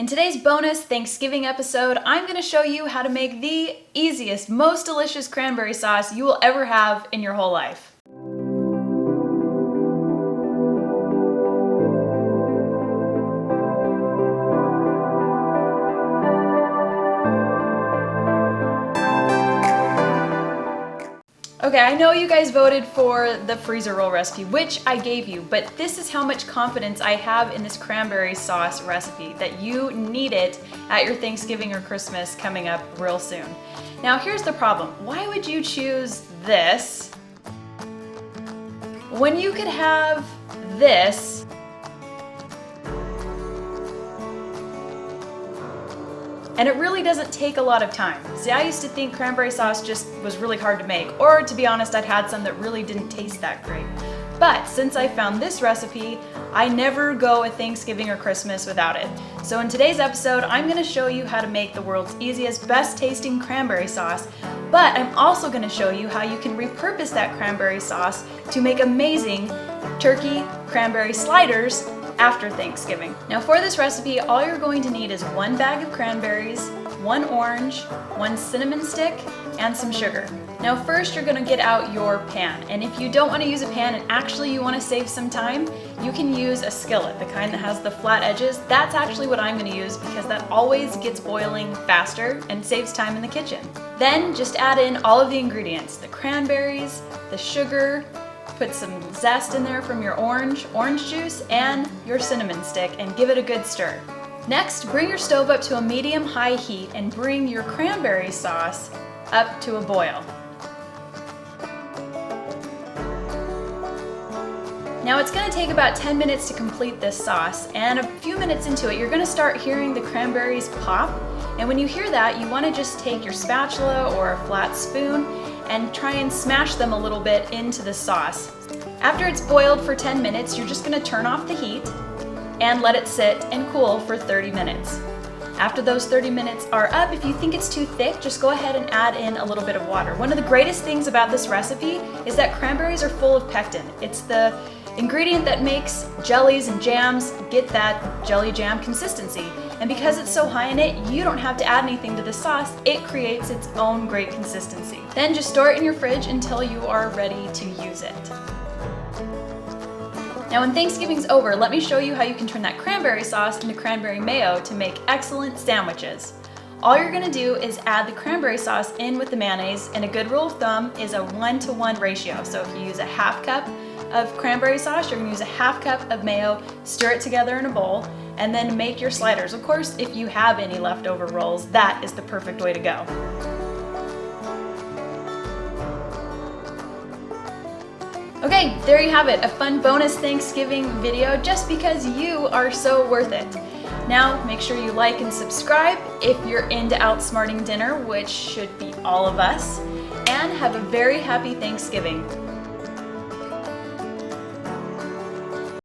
In today's bonus Thanksgiving episode, I'm going to show you how to make the easiest, most delicious cranberry sauce you will ever have in your whole life. Okay, I know you guys voted for the freezer roll recipe, which I gave you, but this is how much confidence I have in this cranberry sauce recipe, that you need it at your Thanksgiving or Christmas coming up real soon. Now here's the problem. Why would you choose this when you could have this and it really doesn't take a lot of time? See, I used to think cranberry sauce just was really hard to make, or to be honest, I'd had some that really didn't taste that great. But since I found this recipe, I never go a Thanksgiving or Christmas without it. So in today's episode, I'm gonna show you how to make the world's easiest, best tasting cranberry sauce, but I'm also gonna show you how you can repurpose that cranberry sauce to make amazing turkey cranberry sliders after Thanksgiving. Now for this recipe, all you're going to need is 1 bag of cranberries, 1 orange, 1 cinnamon stick, and some sugar. Now first you're gonna get out your pan, and if you don't wanna use a pan and actually you wanna save some time, you can use a skillet, the kind that has the flat edges. That's actually what I'm gonna use because that always gets boiling faster and saves time in the kitchen. Then just add in all of the ingredients, the cranberries, the sugar, put some zest in there from your orange juice, and your cinnamon stick, and give it a good stir. Next, bring your stove up to a medium-high heat and bring your cranberry sauce up to a boil. Now it's going to take about 10 minutes to complete this sauce, and a few minutes into it you're going to start hearing the cranberries pop, and when you hear that you want to just take your spatula or a flat spoon and try and smash them a little bit into the sauce. After it's boiled for 10 minutes, you're just going to turn off the heat and let it sit and cool for 30 minutes. After those 30 minutes are up, if you think it's too thick, just go ahead and add in a little bit of water. One of the greatest things about this recipe is that cranberries are full of pectin. It's the ingredient that makes jellies and jams get that jelly jam consistency. And because it's so high in it, you don't have to add anything to the sauce. It creates its own great consistency. Then just store it in your fridge until you are ready to use it. Now when Thanksgiving's over, let me show you how you can turn that cranberry sauce into cranberry mayo to make excellent sandwiches. All you're gonna do is add the cranberry sauce in with the mayonnaise, and a good rule of thumb is a 1-to-1 ratio. So if you use a half cup of cranberry sauce, you're gonna use a half cup of mayo, stir it together in a bowl, and then make your sliders. Of course, if you have any leftover rolls, that is the perfect way to go. Okay, there you have it, a fun bonus Thanksgiving video just because you are so worth it. Now, make sure you like and subscribe if you're into outsmarting dinner, which should be all of us, and have a very happy Thanksgiving.